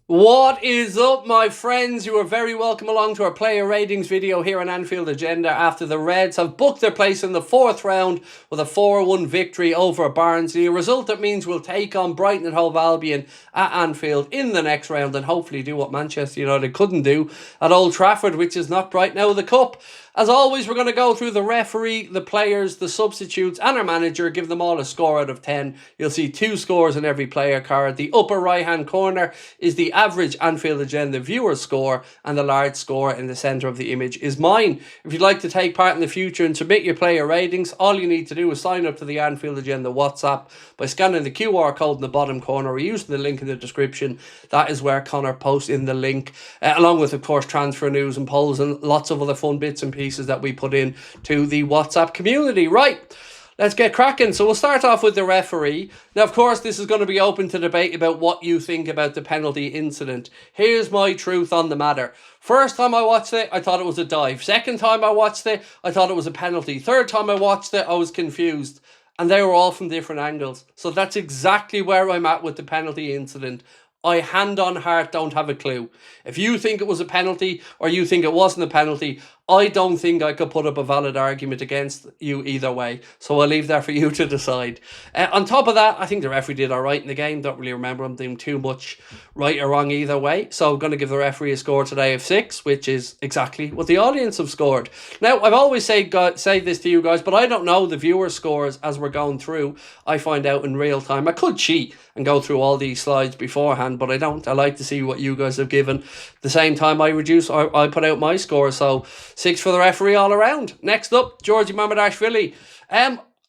What is up, my friends? You are very welcome along to our player ratings video here on Anfield Agenda after the Reds have booked their place in the fourth round with a 4-1 victory over Barnsley, a result that means we'll take on Brighton and Hove Albion at Anfield in the next round and hopefully do what Manchester United couldn't do at Old Trafford, which is knocked right now of the cup. As always, we're going to go through the referee, the players, the substitutes and our manager, give them all a score out of 10. You'll see 2 scores in every player card. The upper right hand corner is the average Anfield Agenda viewer score, and the large score in the centre of the image is mine. If you'd like to take part in the future and submit your player ratings, all you need to do is sign up to the Anfield Agenda WhatsApp by scanning the QR code in the bottom corner or using the link in the description. That is where Connor posts in the link, along with, of course, transfer news and polls and lots of other fun bits and pieces that we put in to the WhatsApp community. Right, let's get cracking. So we'll start off with the referee. Now, of course, this is going to be open to debate about what you think about the penalty incident. Here's my truth on the matter. First time I watched it, I thought it was a dive. Second time I watched it, I thought it was a penalty. Third time I watched it, I was confused. And they were all from different angles. So that's exactly where I'm at with the penalty incident. I, hand on heart, don't have a clue. If you think it was a penalty or you think it wasn't a penalty, I don't think I could put up a valid argument against you either way. So I'll leave that for you to decide. On top of that, I think the referee did all right in the game. Don't really remember him doing too much right or wrong either way. So I'm going to give the referee a score today of 6, which is exactly what the audience have scored. Now, I've always say this to you guys, but I don't know the viewer scores as we're going through. I find out in real time. I could cheat and go through all these slides beforehand, but I don't. I like to see what you guys have given. At the same time, I put out my score. So 6 for the referee all around. Next up, Georgie Mamadashvili.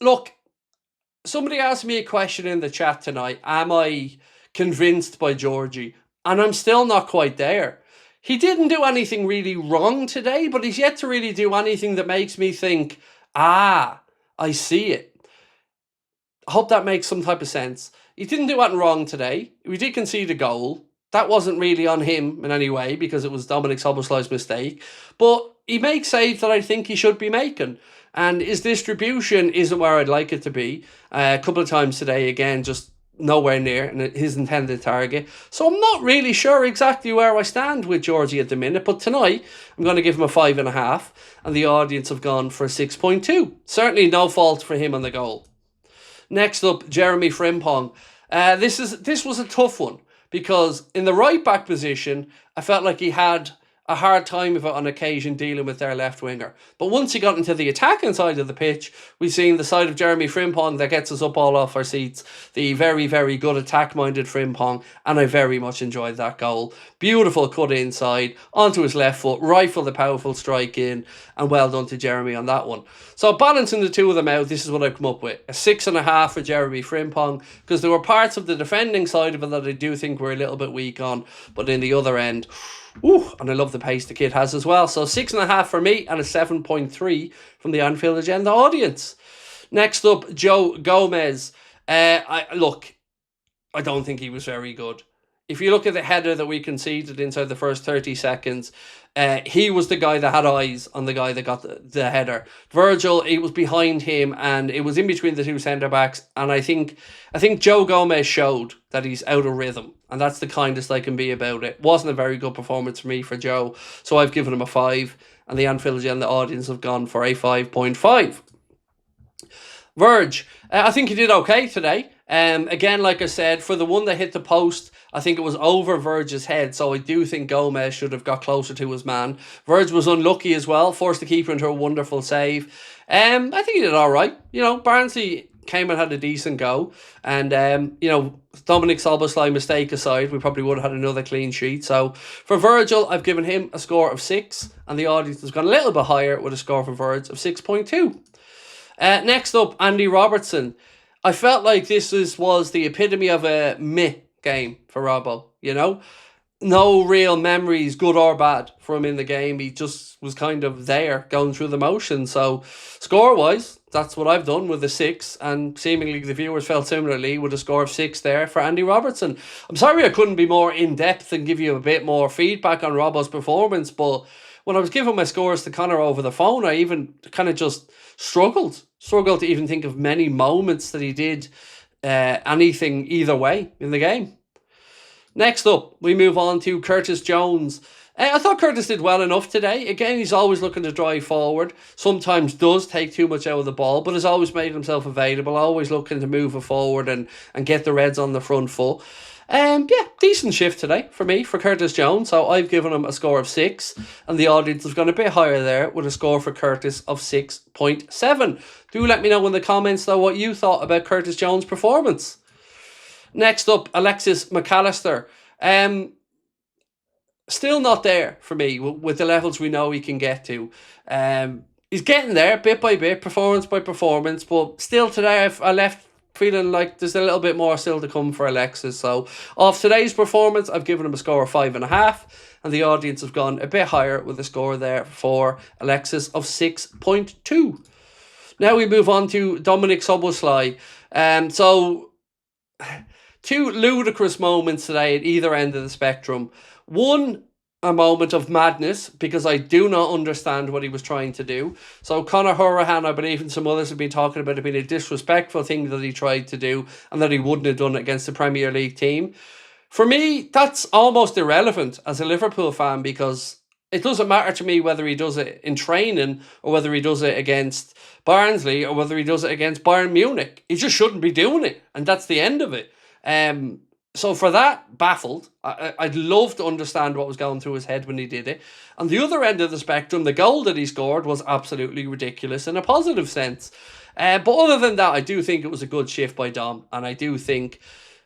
Look, somebody asked me a question in the chat tonight. Am I convinced by Georgie? And I'm still not quite there. He didn't do anything really wrong today, but he's yet to really do anything that makes me think, I see it. I hope that makes some type of sense. He didn't do anything wrong today. We did concede a goal. That wasn't really on him in any way because it was Dominic Szoboszlai's mistake. But he makes saves that I think he should be making. And his distribution isn't where I'd like it to be. A couple of times today, again, just nowhere near his intended target. So I'm not really sure exactly where I stand with Georgie at the minute. But tonight, I'm going to give him a 5.5. And the audience have gone for a 6.2. Certainly no fault for him on the goal. Next up, Jeremy Frimpong. This was a tough one because in the right back position, I felt like he had a hard time of it on occasion dealing with their left winger. But once he got into the attacking side of the pitch, we've seen the side of Jeremy Frimpong that gets us up all off our seats. The very, very good attack-minded Frimpong, and I very much enjoyed that goal. Beautiful cut inside, onto his left foot, rifle the powerful strike in, and well done to Jeremy on that one. So balancing the two of them out, this is what I've come up with. A 6.5 for Jeremy Frimpong, because there were parts of the defending side of it that I do think we're a little bit weak on, but in the other end, and I love the pace the kid has as well. So 6.5 for me and a 7.3 from the Anfield Agenda audience. Next up, Joe Gomez. I don't think he was very good. If you look at the header that we conceded inside the first 30 seconds, he was the guy that had eyes on the guy that got the header. Virgil, it was behind him and it was in between the two centre-backs. And I think Joe Gomez showed that he's out of rhythm. And that's the kindest I can be about it. Wasn't a very good performance for me for Joe. So I've given him a 5. And the Anfield Agenda audience have gone for a 5.5. Verge, I think he did okay today. Again, like I said, for the one that hit the post, I think it was over Verge's head, so I do think Gomez should have got closer to his man. Verge was unlucky as well, forced the keeper into a wonderful save. I think he did all right. Barnsley came and had a decent go, and Dominic Szoboszlai mistake aside, we probably would have had another clean sheet. So for Virgil, I've given him a score of 6, and the audience has gone a little bit higher with a score for Verge of 6.2. Next up, Andy Robertson. I felt like this was the epitome of a meh game for Robbo, No real memories, good or bad, from him in the game. He just was kind of there, going through the motions. So, score-wise, that's what I've done with a 6, and seemingly the viewers felt similarly with a score of 6 there for Andy Robertson. I'm sorry I couldn't be more in-depth and give you a bit more feedback on Robbo's performance, but when I was giving my scores to Connor over the phone, I even kind of just struggled to even think of many moments that he did anything either way in the game. Next up, we move on to Curtis Jones. I thought Curtis did well enough today. Again, he's always looking to drive forward. Sometimes does take too much out of the ball, but has always made himself available. Always looking to move it forward and get the Reds on the front foot. Yeah, decent shift today for me, for Curtis Jones. So I've given him a score of 6, and the audience has gone a bit higher there with a score for Curtis of 6.7. Do let me know in the comments, though, what you thought about Curtis Jones' performance. Next up, Alexis McAllister. Still not there for me with the levels we know he can get to. He's getting there bit by bit, performance by performance, but still today I left feeling like there's a little bit more still to come for Alexis. So off today's performance, I've given him a score of 5.5, and the audience have gone a bit higher with a score there for Alexis of 6.2. Now we move on to Dominic Szoboszlai. So two ludicrous moments today at either end of the spectrum. One, a moment of madness, because I do not understand what he was trying to do. So Conor Hourihane, I believe, and some others have been talking about it being a disrespectful thing that he tried to do and that he wouldn't have done it against the Premier League team. For me, that's almost irrelevant as a Liverpool fan, because it doesn't matter to me whether he does it in training or whether he does it against Barnsley or whether he does it against Bayern Munich. He just shouldn't be doing it, and that's the end of it. So for that, baffled. I'd love to understand what was going through his head when he did it. On the other end of the spectrum, the goal that he scored was absolutely ridiculous in a positive sense. But other than that, I do think it was a good shift by Dom, and I do think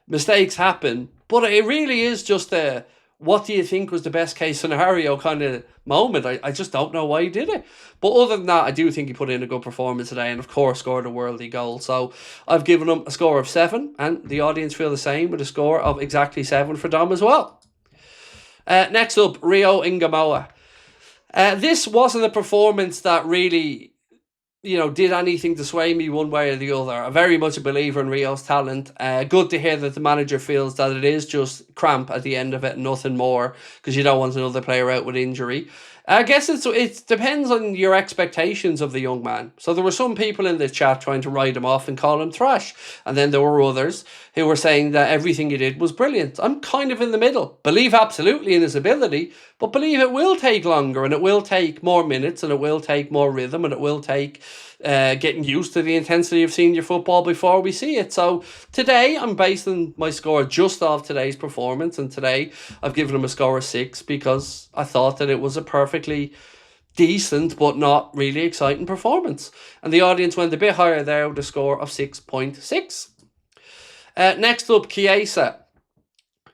mistakes happen. But it really is just a what do you think was the best case scenario kind of moment. I just don't know why he did it. But other than that, I do think he put in a good performance today, and of course scored a worldy goal. So I've given him a score of 7, and the audience feel the same with a score of exactly 7 for Dom as well. Next up, Rio Ingamoa. This wasn't a performance that really, did anything to sway me one way or the other. I'm very much a believer in Rio's talent. Good to hear that the manager feels that it is just cramp at the end of it and nothing more, because you don't want another player out with injury. I guess it depends on your expectations of the young man. So there were some people in the chat trying to write him off and call him trash. And then there were others who were saying that everything he did was brilliant. I'm kind of in the middle. Believe absolutely in his ability, but believe it will take longer, and it will take more minutes, and it will take more rhythm, and it will take getting used to the intensity of senior football before we see it. So today I'm basing my score just off today's performance, and today I've given him a score of 6 because I thought that it was a perfectly decent but not really exciting performance, and the audience went a bit higher there with a score of 6.6. Next up, Chiesa.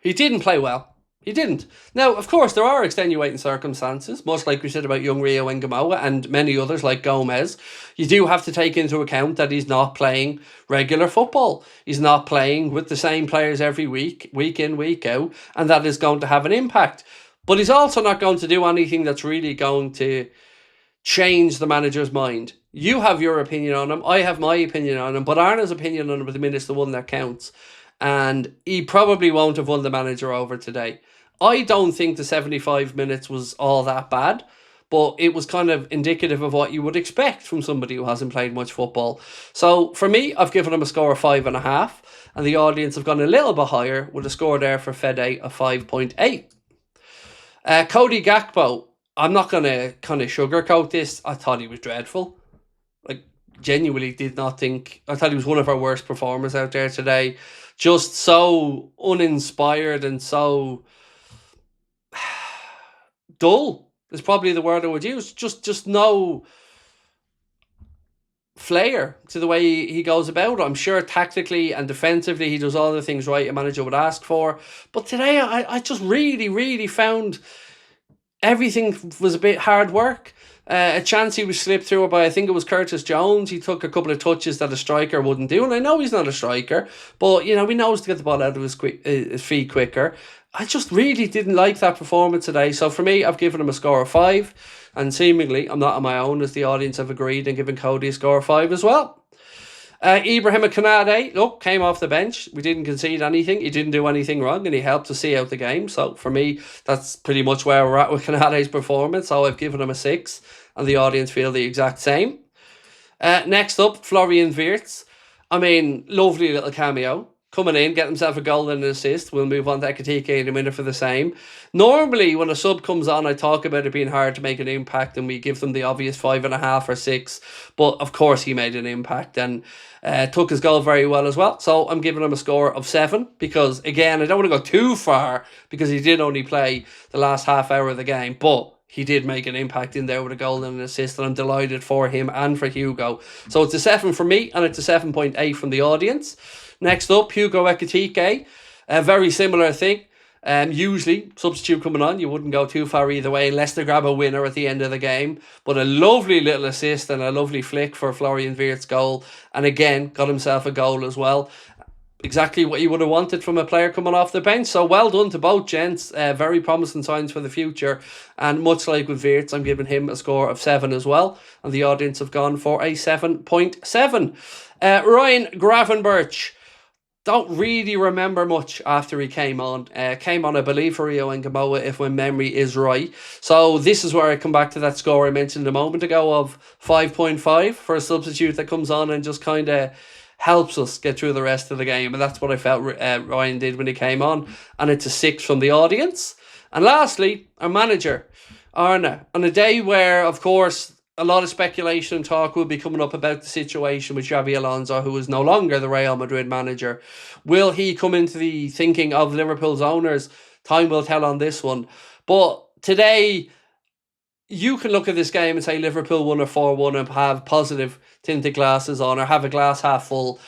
He didn't play well. He didn't. Now, of course, there are extenuating circumstances, much like we said about young Rio Ingamoa and many others like Gomez. You do have to take into account that he's not playing regular football. He's not playing with the same players every week in, week out, and that is going to have an impact. But he's also not going to do anything that's really going to change the manager's mind. You have your opinion on him, I have my opinion on him, but Arna's opinion on him at the minute is the one that counts. And he probably won't have won the manager over today. I don't think the 75 minutes was all that bad, but it was kind of indicative of what you would expect from somebody who hasn't played much football. So for me, I've given him a score of 5.5, and the audience have gone a little bit higher with a score there for Fede of 5.8. Cody Gakpo, I'm not going to kind of sugarcoat this. I thought he was dreadful. Genuinely did not think... I thought he was one of our worst performers out there today. Just so uninspired and so dull is probably the word I would use. Just no flair to the way he goes about it. I'm sure tactically and defensively he does all the things right a manager would ask for. But today I just really found everything was a bit hard work. A chance he was slipped through by, I think it was Curtis Jones. He took a couple of touches that a striker wouldn't do. And I know he's not a striker, but, he knows to get the ball out of his feet quicker. I just really didn't like that performance today. So for me, I've given him a score of 5. And seemingly, I'm not on my own, as the audience have agreed and given Cody a score of 5 as well. Ibrahim Konate, look, came off the bench. We didn't concede anything. He didn't do anything wrong, and he helped to see out the game. So for me, that's pretty much where we're at with Konate's performance. So I've given him a 6, and the audience feel the exact same. Next up, Florian Wirtz. I mean, lovely little cameo. coming in, get himself a goal and an assist. We'll move on to Ekitike in a minute for the same. Normally, when a sub comes on, I talk about it being hard to make an impact and we give them the obvious 5.5 or 6. But of course, he made an impact and took his goal very well as well. So I'm giving him a score of 7 because, again, I don't want to go too far because he did only play the last half hour of the game. But he did make an impact in there with a goal and an assist, and I'm delighted for him and for Hugo. So it's a 7 from me, and it's a 7.8 from the audience. Next up, Hugo Ekitike. A very similar thing. Usually, substitute coming on, you wouldn't go too far either way unless they grab a winner at the end of the game. But a lovely little assist and a lovely flick for Florian Wirtz's goal. And again, got himself a goal as well. Exactly what you would have wanted from a player coming off the bench. So well done to both gents. Very promising signs for the future. And much like with Wirtz, I'm giving him a score of 7 as well. And the audience have gone for a 7.7. Ryan Gravenberch. Don't really remember much after he came on. Came on, I believe, for Rio and Gamoa, if my memory is right. So this is where I come back to that score I mentioned a moment ago of 5.5 for a substitute that comes on and just kind of helps us get through the rest of the game. And that's what I felt Ryan did when he came on. And it's a 6 from the audience. And lastly, our manager, Arne. On a day where, of course, a lot of speculation and talk will be coming up about the situation with Xabi Alonso, who is no longer the Real Madrid manager. Will he come into the thinking of Liverpool's owners? Time will tell on this one. But today, you can look at this game and say Liverpool won or 4-1 and have positive tinted glasses on or have a glass half full.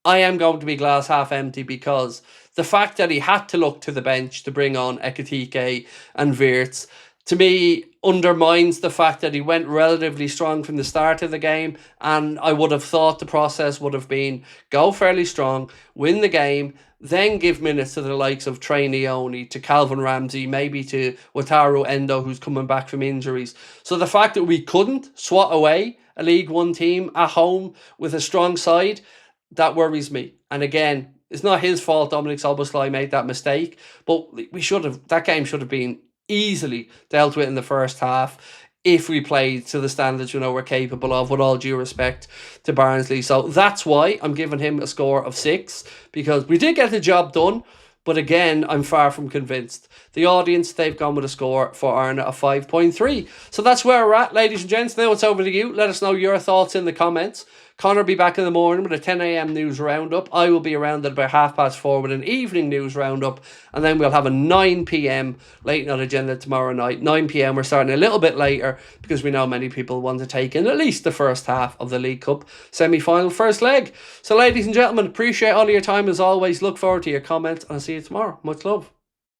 I am going to be glass half empty because the fact that he had to look to the bench to bring on Ekitike and Wirtz, to me, undermines the fact that he went relatively strong from the start of the game, and I would have thought the process would have been go fairly strong, win the game, then give minutes to the likes of Trey Neone, to Calvin Ramsey, maybe to Wataru Endo, who's coming back from injuries. So the fact that we couldn't swat away a League One team at home with a strong side, that worries me. And again, it's not his fault Dominic Szoboszlai made that mistake, but that game should have been easily dealt with in the first half if we played to the standards we're capable of, with all due respect to Barnsley. So that's why I'm giving him a score of 6, because we did get the job done, but again, I'm far from convinced. The audience, they've gone with a score for Arne of 5.3. So that's where we're at, ladies and gents. Now it's over to you. Let us know your thoughts in the comments. Connor will be back in the morning with a 10 a.m. news roundup. I will be around at about 4:30 with an evening news roundup. And then we'll have a 9 p.m. late night agenda tomorrow night. 9 p.m. we're starting a little bit later because we know many people want to take in at least the first half of the League Cup semi-final first leg. So ladies and gentlemen, appreciate all of your time as always. Look forward to your comments and I'll see you tomorrow. Much love.